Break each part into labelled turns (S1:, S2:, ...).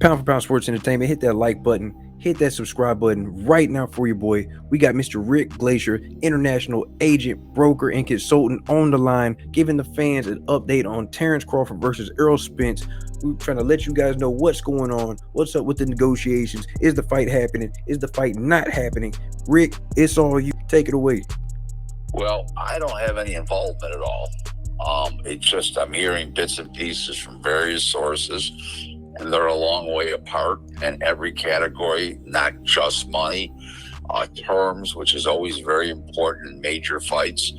S1: Pound for Pound Sports Entertainment. Hit that like button, hit that subscribe button right now for your boy. We got Mr. Rick Glaser, international agent, broker, and consultant on the line, giving the fans an update on Terence Crawford versus Errol Spence. We're trying to let you guys know what's going on, what's up with the negotiations. Is the fight happening? Is the fight not happening? Rick, it's all you. Take it away.
S2: Well, I don't have any involvement at all. It's just I'm hearing bits and pieces from various sources, and they're a long way apart in every category, not just money, terms, which is always very important in major fights.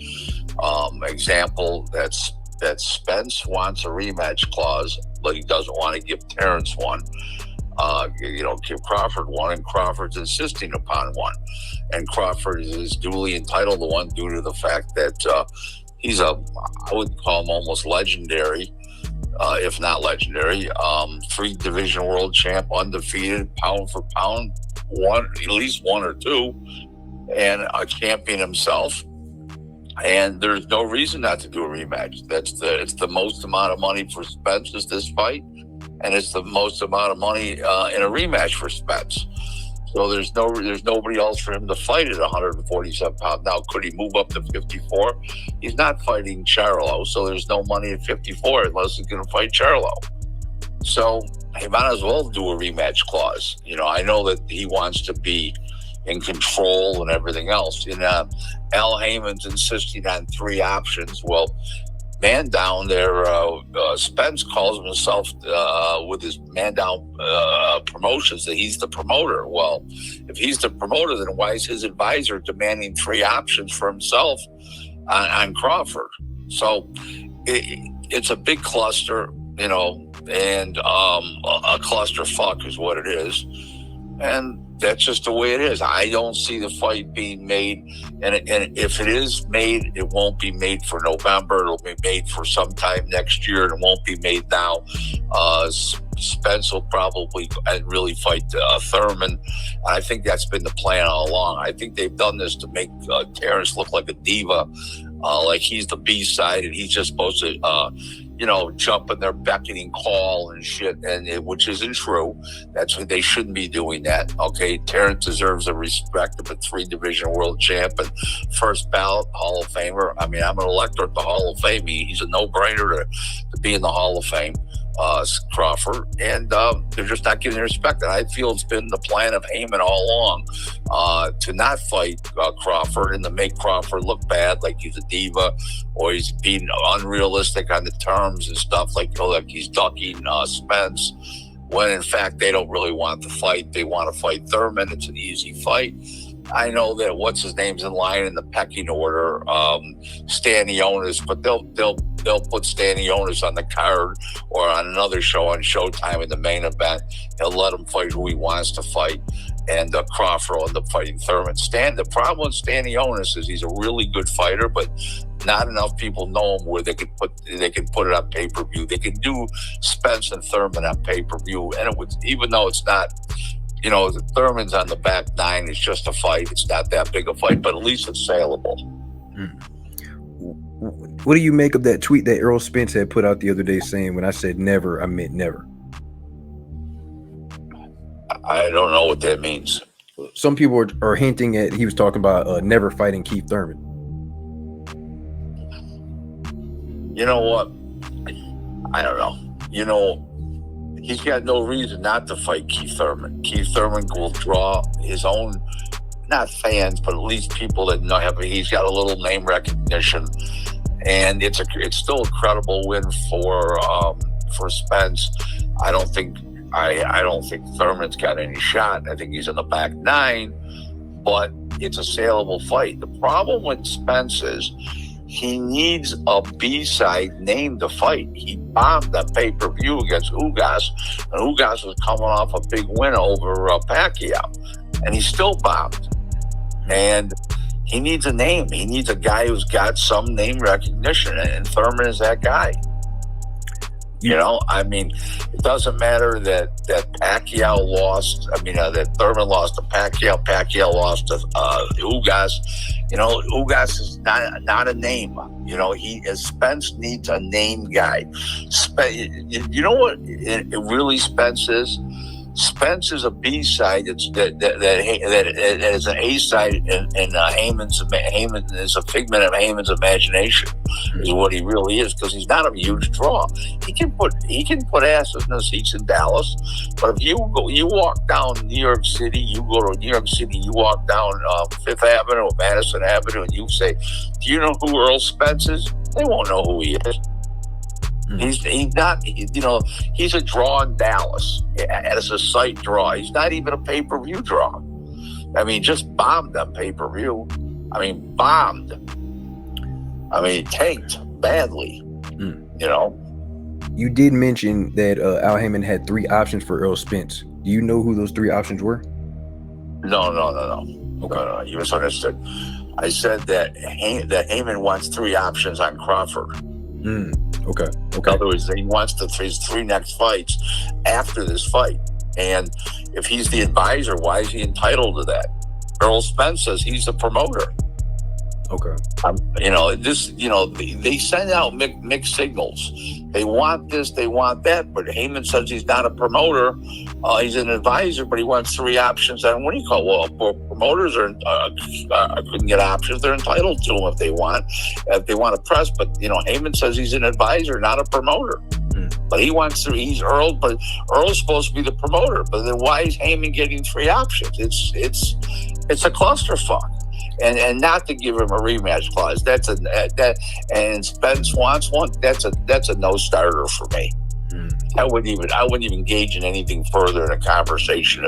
S2: Example, that Spence wants a rematch clause, but he doesn't want to give Terence one. Give Crawford one, and Crawford's insisting upon one. And Crawford is duly entitled to one due to the fact that he's I would call him almost legendary, if not legendary, 3-division world champ, undefeated, pound for pound, at least one or two, and a champion himself. And there's no reason not to do a rematch. It's the most amount of money for Spence is this fight, and it's the most amount of money in a rematch for Spence. So there's nobody else for him to fight at 147 pounds. Now, could he move up to 54? He's not fighting Charlo, so there's no money at 54 unless he's going to fight Charlo. So he might as well do a rematch clause. I know that he wants to be in control and everything else. And Al Heyman's insisting on 3 options. Well, man down there, Spence calls himself with his man down promotions that he's the promoter. Well, if he's the promoter, then why is his advisor demanding 3 options for himself on Crawford? So it's a big cluster, and a clusterfuck is what it is. And that's just the way it is. I don't see the fight being made. And if it is made, it won't be made for November. It'll be made for sometime next year. And it won't be made now. Spence will probably really fight Thurman. I think that's been the plan all along. I think they've done this to make Terence look like a diva, like he's the B-side and he's just supposed to jump in their beckoning call and shit, which isn't true. That's what they shouldn't be doing that. Okay, Terence deserves the respect of a 3-division world champ and first ballot Hall of Famer. I mean, I'm an elector at the Hall of Fame. He's a no-brainer to be in the Hall of Fame, Crawford, and they're just not getting respect. And I feel it's been the plan of Heyman all along to not fight Crawford and to make Crawford look bad, like he's a diva or he's being unrealistic on the terms and stuff, like he's ducking Spence, when in fact they don't really want the fight. They want to fight Thurman. It's an easy fight. I know that what's his name's in line in the pecking order, Stanionis, but they'll put Stanionis on the card or on another show on Showtime in the main event. They'll let him fight who he wants to fight, and Crawford will end up fighting Thurman. The problem with Stanionis is he's a really good fighter, but not enough people know him where they can put it on pay-per-view. They can do Spence and Thurman on pay-per-view, and even though it's not. Thurman's on the back 9. It's just a fight. It's not that big a fight, but at least it's saleable.
S1: What do you make of that tweet that Errol Spence had put out the other day saying, when I said never, I meant never?
S2: I don't know what that means.
S1: Some people are hinting at he was talking about never fighting Keith Thurman.
S2: You know what? I don't know. He's got no reason not to fight Keith Thurman. Keith Thurman will draw his own, not fans, but at least people that know him. He's got a little name recognition, and it's still a credible win for Spence. I don't think Thurman's got any shot. I think he's in the back 9, but it's a saleable fight. The problem with Spence is he needs a B-side name to fight. He bombed that pay-per-view against Ugas, and Ugas was coming off a big win over Pacquiao, and he still bombed. And he needs a name. He needs a guy who's got some name recognition, and Thurman is that guy. It doesn't matter that Pacquiao lost. That Thurman lost to Pacquiao. Pacquiao lost to Ugas. Ugas is not a name. Spence needs a name guy. You know what it really Spence is? Spence is a B side. That is an A side, and Heyman is a figment of Heyman's imagination. Is what he really is, because he's not a huge draw. He can put asses in the seats in Dallas, but if you walk down New York City, you walk down Fifth Avenue or Madison Avenue, and you say, "Do you know who Errol Spence is?" They won't know who he is. He's not, he's a draw in Dallas as a site draw. He's not even a pay-per-view draw. I mean, just bombed on pay-per-view. I mean, bombed. I mean, tanked badly.
S1: You did mention that Al Heyman had 3 options for Errol Spence. Do you know who those 3 options were?
S2: No.
S1: Okay.
S2: No, you misunderstood. I said that Heyman wants 3 options on Crawford.
S1: Okay.
S2: In other words, he wants his 3 next fights after this fight. And if he's the advisor, why is he entitled to that? Errol Spence says he's the promoter.
S1: Okay.
S2: They send out mixed signals. They want this, they want that, but Heyman says he's not a promoter. He's an advisor, but he wants 3 options. And what do you call? Well, promoters couldn't get options. They're entitled to them if they want to press. But Heyman says he's an advisor, not a promoter. But he wants to. He's Earl, but Earl's supposed to be the promoter. But then why is Heyman getting 3 options? It's a clusterfuck. And not to give him a rematch clause. And Spence wants one. That's a no starter for me. I wouldn't even engage in anything further in a conversation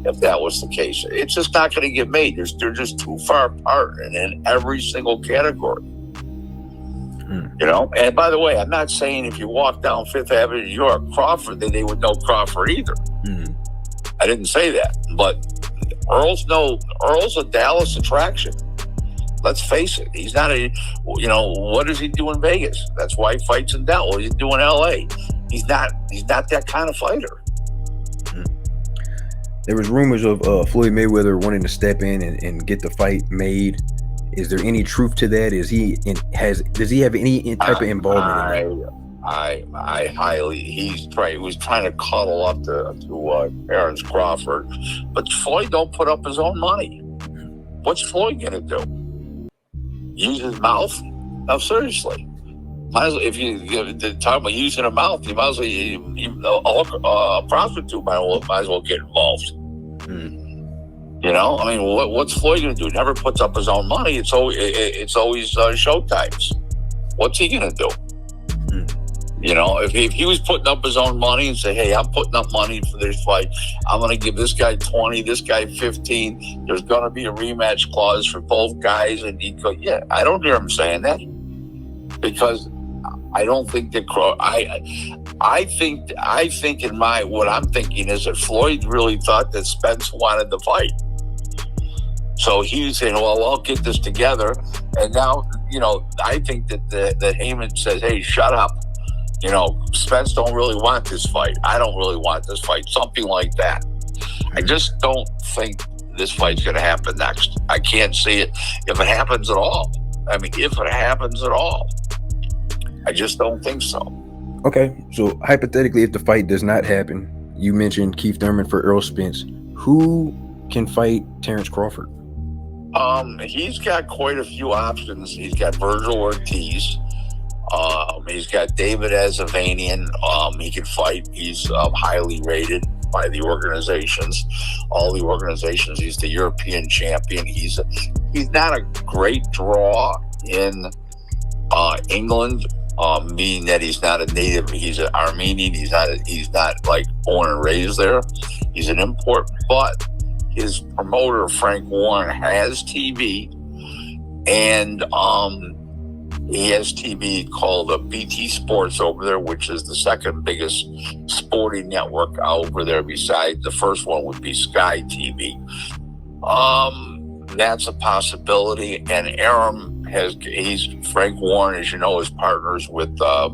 S2: if that was the case. It's just not going to get made. They're just too far apart in every single category. And by the way, I'm not saying if you walk down Fifth Avenue, New York, Crawford, that they would know Crawford either. I didn't say that, but Earl's a Dallas attraction. Let's face it. He's not what does he do in Vegas? That's why he fights in Dallas. What does he do in LA? He's not that kind of fighter.
S1: There was rumors of Floyd Mayweather wanting to step in and get the fight made. Is there any truth to that? Does he have any type of involvement in that? He
S2: was trying to cuddle up to Terence Crawford, but Floyd don't put up his own money. What's Floyd gonna do? Use his mouth? No, seriously. If you talk about using a mouth, you might as well. A prostitute might as well get involved. I mean, what's Floyd gonna do? Never puts up his own money. It's always showtimes. What's he gonna do? If he was putting up his own money and say, "Hey, I'm putting up money for this fight. I'm going to give this guy 20, this guy 15. There's going to be a rematch clause for both guys," and he'd go, "Yeah." I don't hear him saying that, because I don't think that I think in what I'm thinking is that Floyd really thought that Spence wanted the fight. So he's saying, "Well, I'll get this together." And now, I think that Heyman says, "Hey, shut up. Spence don't really want this fight. I don't really want this fight." Something like that. I just don't think this fight's going to happen next. I can't see it if it happens at all. I mean, if it happens at all. I just don't think so.
S1: Okay, so hypothetically, if the fight does not happen, you mentioned Keith Thurman for Errol Spence. Who can fight Terence Crawford?
S2: He's got quite a few options. He's got Virgil Ortiz. He's got David Azavanian. He can fight. He's highly rated by the organizations. All the organizations. He's the European champion. He's not a great draw in England, meaning that he's not a native. He's an Armenian. He's not like born and raised there. He's an import, but his promoter Frank Warren has TV, and he has TV called BT Sports over there, which is the second biggest sporting network over there. Besides, the first one would be Sky TV. That's a possibility. And Frank Warren, as you know, is partners with Bob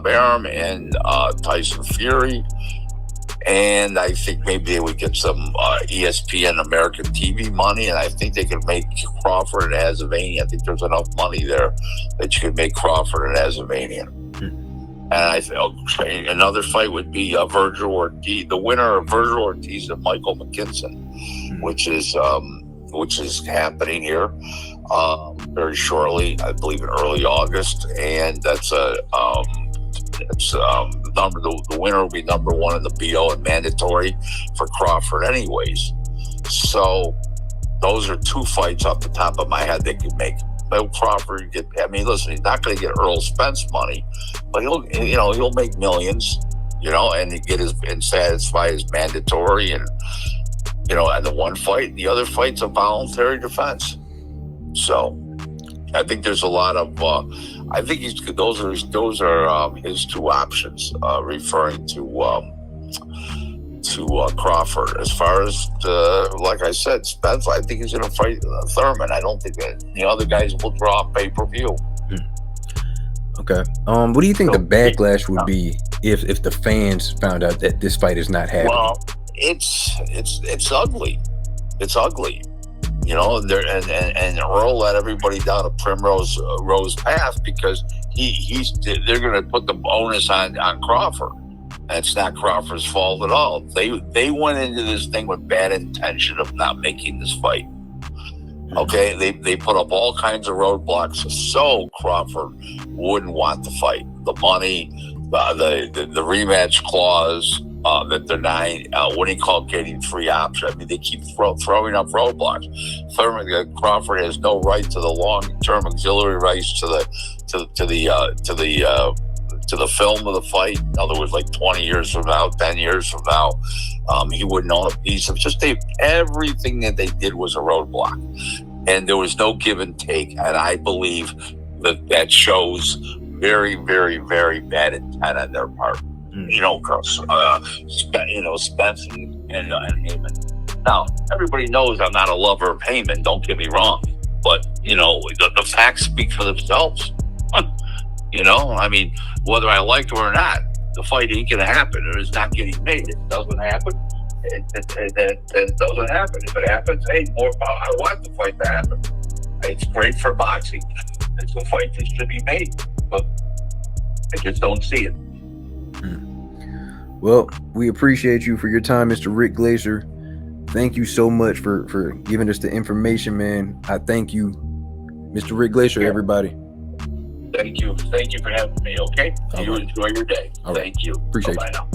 S2: Arum and Tyson Fury. And I think maybe they would get some ESPN American TV money, and I think they could make Crawford and Azavanian. I think there's enough money there that you could make Crawford and Azavanian. And I think okay, another fight would be Virgil Ortiz, the winner of Virgil Ortiz and Michael McKinson, which is happening here very shortly. I believe in early August, and that's the winner will be number one in the BO and mandatory for Crawford, anyways. So those are two fights off the top of my head they could make. Crawford listen, he's not going to get Errol Spence money, but he'll make millions, and satisfy his mandatory, and and the one fight, the other fight's a voluntary defense. So I think there's a lot of I think those are his two options, referring to Crawford. As far as like I said, Spence, I think he's going to fight Thurman. I don't think that the other guys will draw pay-per-view.
S1: Okay. What do you think the backlash would be if the fans found out that this fight is not happening?
S2: Well, it's ugly. It's ugly. And Earl let everybody down a primrose rose path because they're going to put the onus on Crawford. And it's not Crawford's fault at all. They went into this thing with bad intention of not making this fight. Okay, they put up all kinds of roadblocks so Crawford wouldn't want the fight. The money, the rematch clause, that they're not what do you call getting free option. They keep throwing up roadblocks. Crawford has no right to the long-term auxiliary rights to the film of the fight. In other words, like 20 years from now, 10 years from now, he wouldn't own a piece of everything that they did was a roadblock. And there was no give and take. And I believe that shows very, very, very bad intent on their part. Spence and Heyman. Now, everybody knows I'm not a lover of Heyman, don't get me wrong. But, the facts speak for themselves. Whether I like it or not, the fight ain't going to happen, or it's not getting made. It doesn't happen. It doesn't happen. If it happens, hey, more power. I want the fight to happen. It's great for boxing. It's a fight that should be made, but I just don't see it.
S1: Well, we appreciate you for your time, Mr. Rick Glaser. Thank you so much for giving us the information, man. I thank you, Mr. Rick Glaser, everybody.
S2: Thank you for having me, okay? You enjoy your day. Thank you.
S1: Appreciate it.
S2: Bye now.